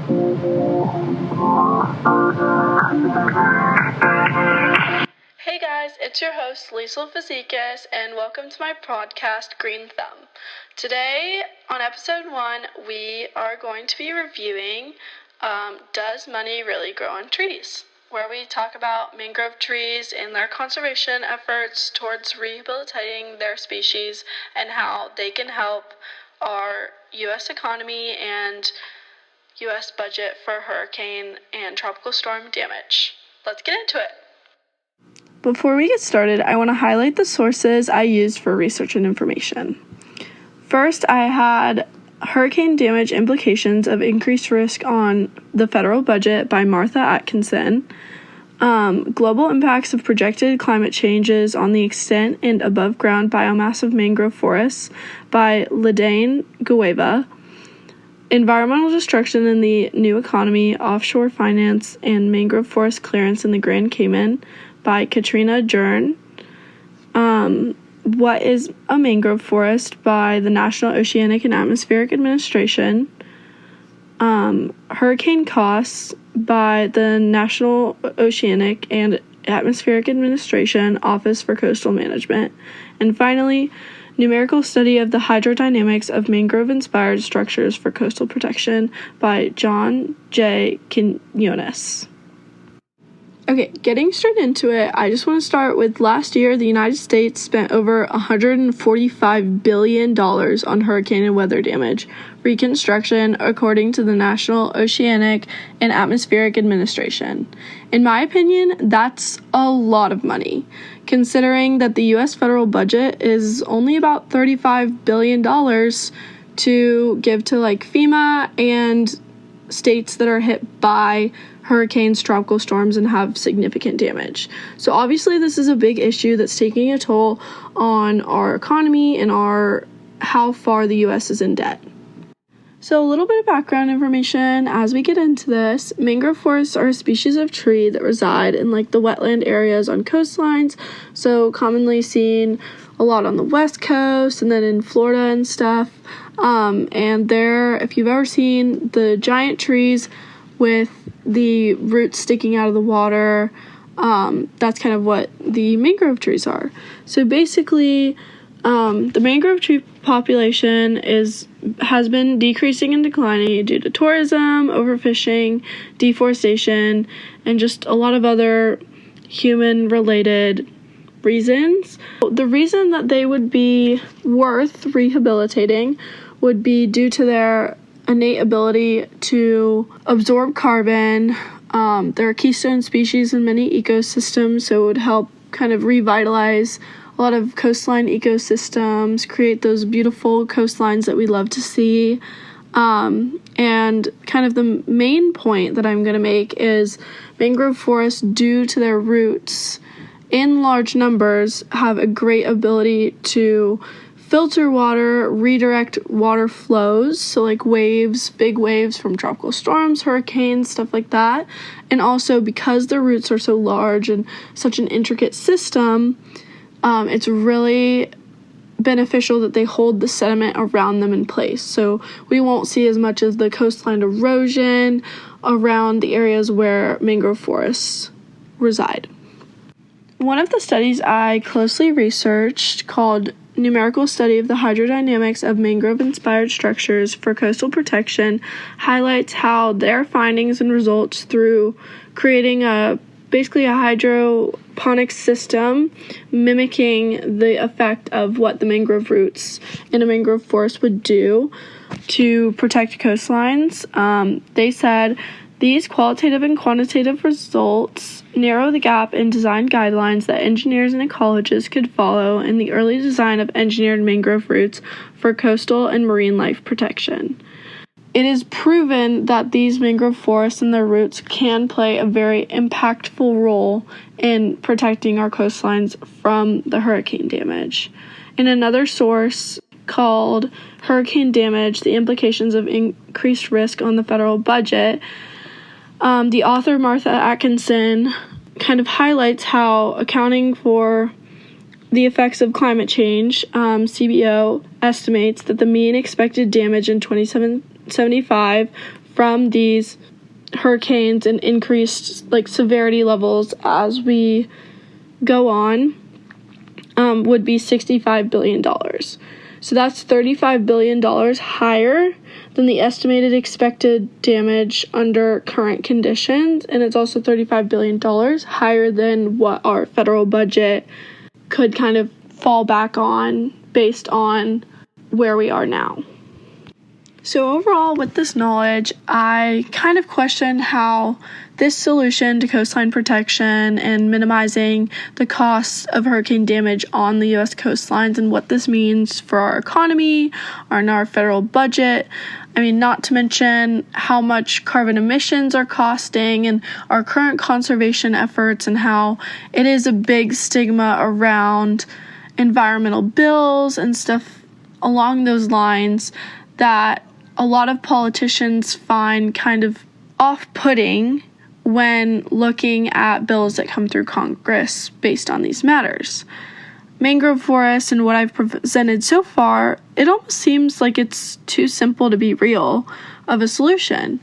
Hey guys, it's your host Liesl Fazekas, and welcome to my podcast Green Thumb. Today, on episode 1, we are going to be reviewing Does Money Really Grow on Trees?, where we talk about mangrove trees and their conservation efforts towards rehabilitating their species and how they can help our U.S. economy and U.S. budget for hurricane and tropical storm damage. Let's get into it. Before we get started, I want to highlight the sources I used for research and information. First, I had Hurricane Damage Implications of Increased Risk on the Federal Budget by Martha Atkinson, Global Impacts of Projected Climate Changes on the Extent and Above-Ground Biomass of Mangrove Forests by Ladane Gueva, Environmental Destruction in the New Economy, Offshore Finance, and Mangrove Forest Clearance in the Grand Cayman by Katrina Jern, What is a Mangrove Forest by the National Oceanic and Atmospheric Administration, Hurricane Costs by the National Oceanic and Atmospheric Administration Office for Coastal Management, and finally, Numerical Study of the Hydrodynamics of Mangrove-Inspired Structures for Coastal Protection by John J. Quinones. Okay, getting straight into it, I just want to start with last year, the United States spent over $145 billion on hurricane and weather damage reconstruction, according to the National Oceanic and Atmospheric Administration. In my opinion, that's a lot of money, considering that the U.S. federal budget is only about $35 billion to give to FEMA and states that are hit by hurricanes, tropical storms, and have significant damage. So obviously this is a big issue that's taking a toll on our economy and how far the U.S. is in debt. So a little bit of background information as we get into this. Mangrove forests are a species of tree that reside in the wetland areas on coastlines, so commonly seen a lot on the West Coast and then in Florida and stuff. And if you've ever seen the giant trees with the roots sticking out of the water, that's kind of what the mangrove trees are. So basically, the mangrove tree population has been decreasing and declining due to tourism, overfishing, deforestation, and just a lot of other human-related reasons. The reason that they would be worth rehabilitating would be due to their innate ability to absorb carbon. They're a keystone species in many ecosystems, so it would help kind of revitalize a lot of coastline ecosystems, create those beautiful coastlines that we love to see. And kind of the main point that I'm going to make is mangrove forests, due to their roots in large numbers, have a great ability to filter water, redirect water flows, so waves, big waves from tropical storms, hurricanes, stuff like that. And also, because the roots are so large and such an intricate system, it's really beneficial that they hold the sediment around them in place. So we won't see as much of the coastline erosion around the areas where mangrove forests reside. One of the studies I closely researched, called Numerical Study of the Hydrodynamics of Mangrove-Inspired Structures for Coastal Protection, highlights how their findings and results through creating basically a hydroponic system mimicking the effect of what the mangrove roots in a mangrove forest would do to protect coastlines. They said these qualitative and quantitative results narrow the gap in design guidelines that engineers and ecologists could follow in the early design of engineered mangrove routes for coastal and marine life protection. It is proven that these mangrove forests and their roots can play a very impactful role in protecting our coastlines from the hurricane damage. In another source called Hurricane Damage, the Implications of Increased Risk on the Federal Budget, the author Martha Atkinson kind of highlights how accounting for the effects of climate change, CBO estimates that the mean expected damage in 2075 from these hurricanes and increased like severity levels as we go on would be $65 billion. So that's $35 billion higher than the estimated expected damage under current conditions, and it's also $35 billion higher than what our federal budget could kind of fall back on based on where we are now. So overall, with this knowledge, I kind of question how this solution to coastline protection and minimizing the costs of hurricane damage on the U.S. coastlines and what this means for our economy and our federal budget. I mean, not to mention how much carbon emissions are costing and our current conservation efforts and how it is a big stigma around environmental bills and stuff along those lines that a lot of politicians find kind of off-putting when looking at bills that come through Congress based on these matters. Mangrove forests and what I've presented so far, it almost seems like it's too simple to be real of a solution.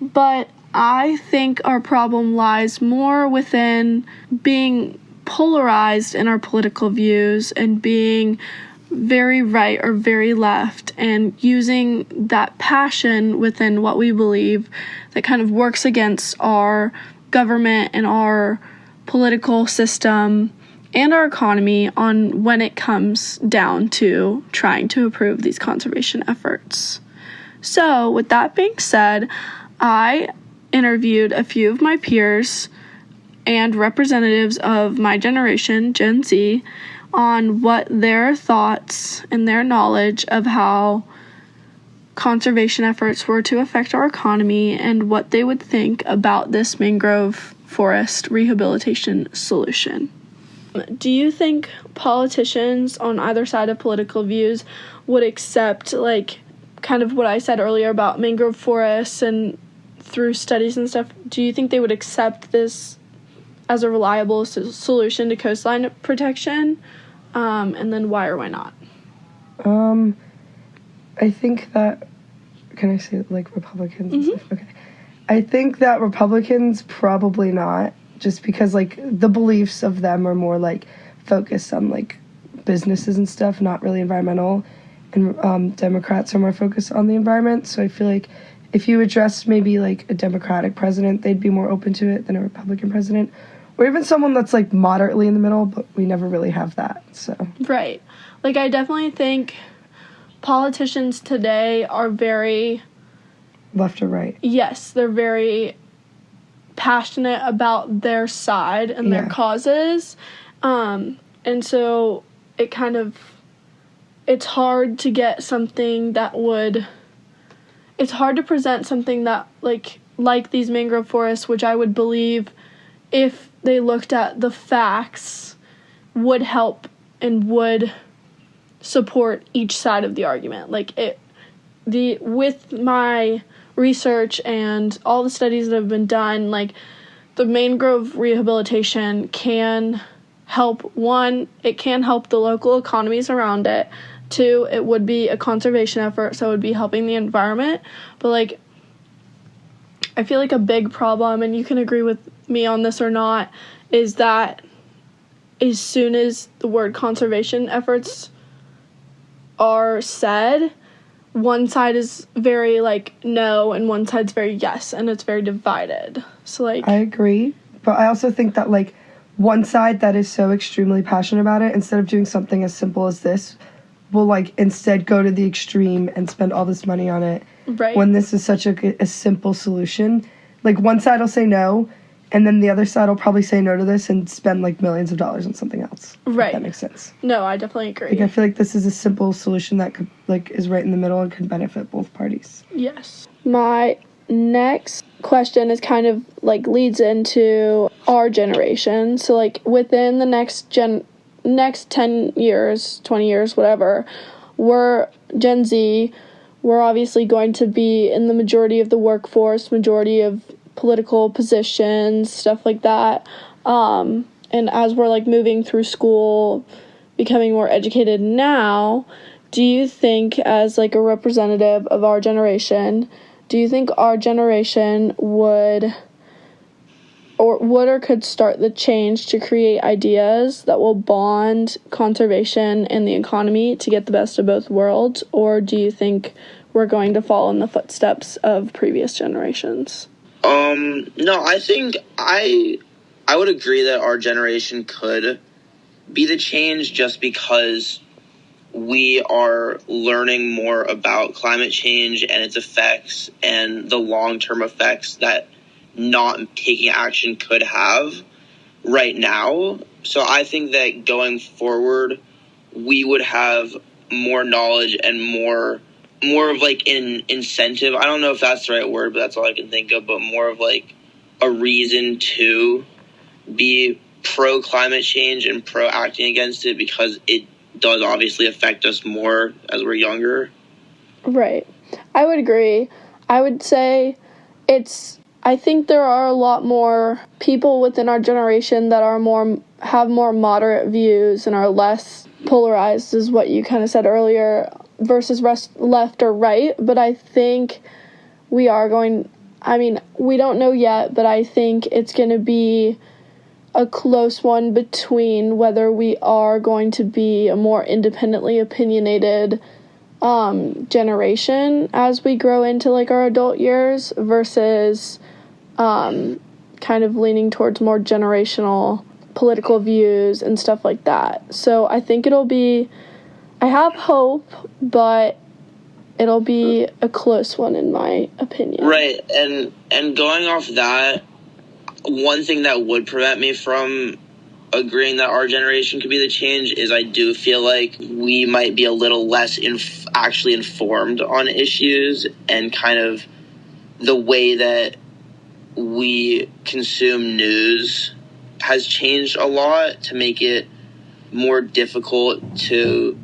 But I think our problem lies more within being polarized in our political views and being very right or very left, and using that passion within what we believe that kind of works against our government and our political system and our economy on when it comes down to trying to approve these conservation efforts. So with that being said, I interviewed a few of my peers and representatives of my generation, Gen Z, on what their thoughts and their knowledge of how conservation efforts were to affect our economy and what they would think about this mangrove forest rehabilitation solution. Do you think politicians on either side of political views would accept, like, kind of what I said earlier about mangrove forests and through studies and stuff, do you think they would accept this as a reliable solution to coastline protection? And then why or why not? I think that, can I say like Republicans and stuff? Okay. I think that Republicans probably not, just because like the beliefs of them are more like focused on like businesses and stuff, not really environmental, and Democrats are more focused on the environment. So I feel like if you address maybe like a Democratic president, they'd be more open to it than a Republican president. Or even someone that's, like, moderately in the middle, but we never really have that, so. Right. Like, I definitely think politicians today are very... Left or right? Yes, they're very passionate about their side and their causes. And so it kind of... It's hard to get something that would... It's hard to present something that, like these mangrove forests, which I would believe, if they looked at the facts, would help and would support each side of the argument. With my research and all the studies that have been done, like, the mangrove rehabilitation can help. One, it can help the local economies around it. Two, it would be a conservation effort, so it would be helping the environment. But, like, I feel like a big problem, and you can agree with me on this or not, is that as soon as the word conservation efforts are said, one side is very, like, no, and one side's very yes, and it's very divided. So, like... I agree, but I also think that, like, one side that is so extremely passionate about it, instead of doing something as simple as this, will, like, instead go to the extreme and spend all this money on it. Right. When this is such a simple solution. Like, one side will say no, and then the other side will probably say no to this and spend, like, millions of dollars on something else. Right. If that makes sense. No, I definitely agree. Like, I feel like this is a simple solution that could, like, is right in the middle and could benefit both parties. Yes. My next question is kind of, like, leads into our generation. So, like, within the next 10 years, 20 years, whatever, we're Gen Z. We're obviously going to be in the majority of the workforce, majority of political positions, stuff like that. And as we're, like, moving through school, becoming more educated now, do you think, as, like, a representative of our generation, do you think our generation would or could start the change to create ideas that will bond conservation and the economy to get the best of both worlds? Or do you think we're going to follow in the footsteps of previous generations? No, I think I would agree that our generation could be the change just because we are learning more about climate change and its effects and the long-term effects that not taking action could have right now. So I think that going forward, we would have more knowledge and more of like an incentive. I don't know if that's the right word, but that's all I can think of. But more of like a reason to be pro climate change and pro acting against it, because it does obviously affect us more as we're younger. Right. I would agree. I would say I think there are a lot more people within our generation that have more moderate views and are less polarized, is what you kind of said earlier, versus left or right. But I think we don't know yet, but I think it's going to be a close one between whether we are going to be a more independently opinionated generation as we grow into like our adult years versus kind of leaning towards more generational political views and stuff like that. So I think I have hope, but it'll be a close one in my opinion. Right. And going off that, one thing that would prevent me from agreeing that our generation could be the change is I do feel like we might be a little less actually informed on issues, and kind of the way that we consume news has changed a lot to make it more difficult to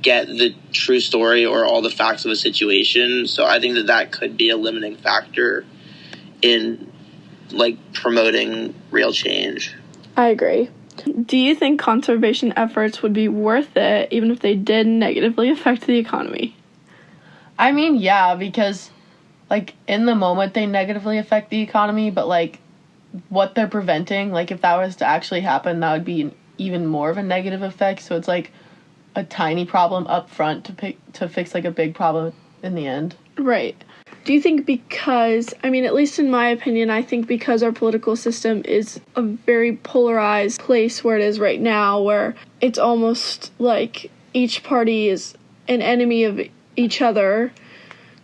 get the true story or all the facts of a situation. So I think that could be a limiting factor in like promoting real change. I agree. Do you think conservation efforts would be worth it even if they did negatively affect the economy? I mean, yeah, because like in the moment they negatively affect the economy, but like what they're preventing, like if that was to actually happen, that would be even more of a negative effect. So it's like a tiny problem up front to fix like a big problem in the end. Right. Do you think because, at least in my opinion, I think because our political system is a very polarized place where it is right now, where it's almost like each party is an enemy of each other,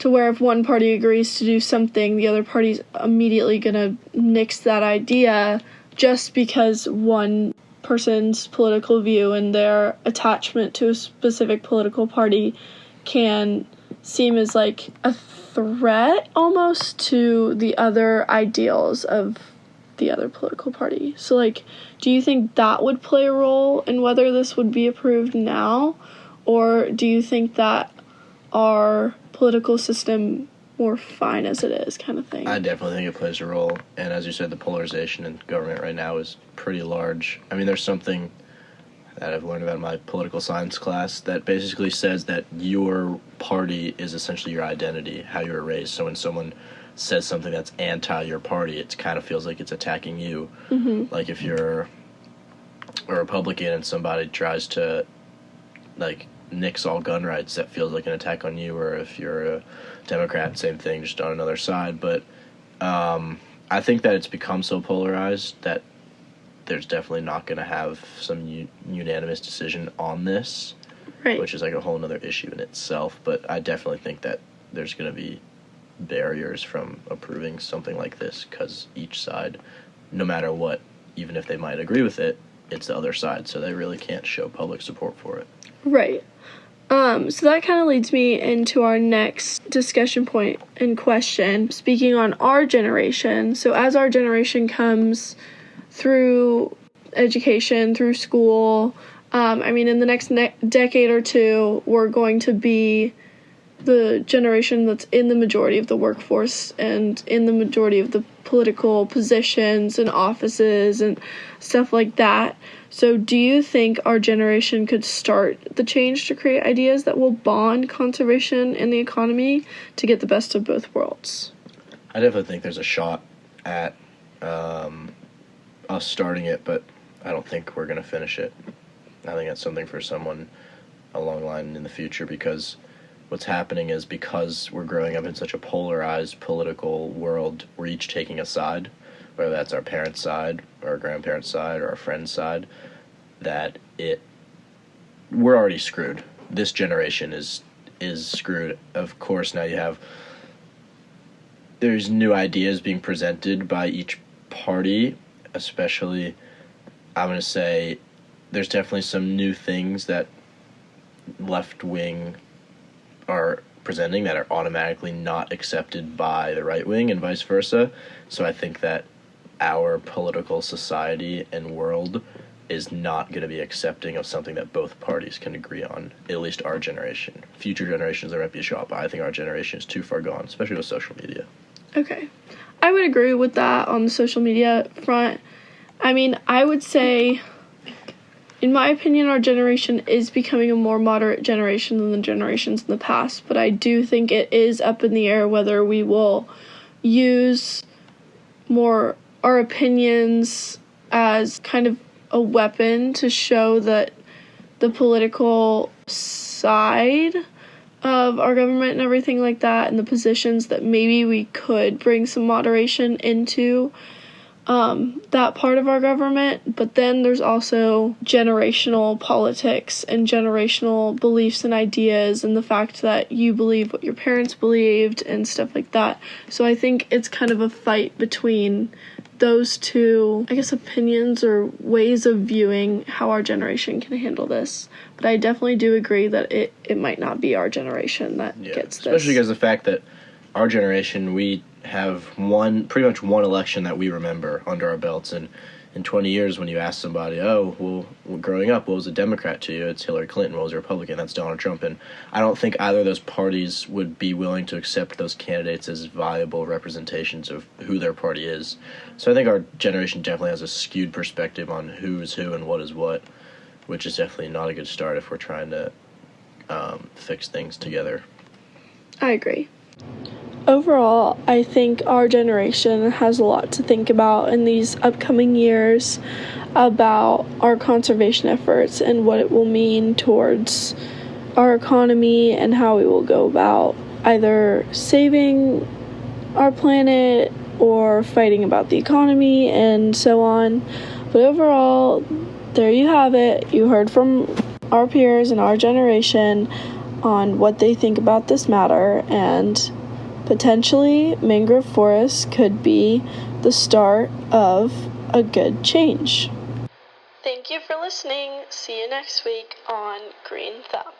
to where if one party agrees to do something, the other party's immediately gonna nix that idea just because one person's political view and their attachment to a specific political party can seem as like a threat almost to the other ideals of the other political party. So like, do you think that would play a role in whether this would be approved now, or do you think that our political system more fine as it is kind of thing? I definitely think it plays a role, and as you said, the polarization in government right now is pretty large. There's something that I've learned about in my political science class that basically says that your party is essentially your identity, how you were raised. So when someone says something that's anti your party, it kind of feels like it's attacking you. Mm-hmm. Like if you're a Republican and somebody tries to like nix all gun rights, that feels like an attack on you. Or if you're a Democrat, same thing, just on another side. But I think that it's become so polarized that there's definitely not going to have some unanimous decision on this, right, which is like a whole other issue in itself. But I definitely think that there's going to be barriers from approving something like this, because each side, no matter what, even if they might agree with it, it's the other side, so they really can't show public support for it. Right. So that kind of leads me into our next discussion point and question, speaking on our generation. So as our generation comes through education, through school, in the next decade or two, we're going to be the generation that's in the majority of the workforce and in the majority of the political positions and offices and stuff like that. So do you think our generation could start the change to create ideas that will bond conservation and the economy to get the best of both worlds? I definitely think there's a shot at us starting it, but I don't think we're going to finish it. I think that's something for someone along the line in the future, because what's happening is, because we're growing up in such a polarized political world, we're each taking a side, whether that's our parents' side or our grandparents' side or our friend's side, that we're already screwed. This generation is screwed. Of course, now there's new ideas being presented by each party, especially, I'm going to say, there's definitely some new things that left-wing are presenting that are automatically not accepted by the right wing and vice versa. So I think that our political society and world is not going to be accepting of something that both parties can agree on, at least our generation. Future generations, there might be a shot, but I think our generation is too far gone, especially with social media. Okay. I would agree with that on the social media front. I mean, I would say, in my opinion, our generation is becoming a more moderate generation than the generations in the past, but I do think it is up in the air whether we will use more our opinions as kind of a weapon to show that the political side of our government and everything like that, and the positions that maybe we could bring some moderation into that part of our government. But then there's also generational politics and generational beliefs and ideas, and the fact that you believe what your parents believed and stuff like that. So I think it's kind of a fight between those two, I guess, opinions or ways of viewing how our generation can handle this. But I definitely do agree that it might not be our generation that gets this. Especially because the fact that our generation, we have pretty much one election that we remember under our belts, and in 20 years when you ask somebody, growing up, what was a Democrat to you? It's Hillary Clinton. What was a Republican? That's Donald Trump. And I don't think either of those parties would be willing to accept those candidates as viable representations of who their party is. So I think our generation definitely has a skewed perspective on who is who and what is what, which is definitely not a good start if we're trying to fix things together. I agree. Overall, I think our generation has a lot to think about in these upcoming years about our conservation efforts and what it will mean towards our economy and how we will go about either saving our planet or fighting about the economy and so on. But overall, there you have it. You heard from our peers in our generation on what they think about this matter, and potentially mangrove forests could be the start of a good change. Thank you for listening. See you next week on Green Thumb.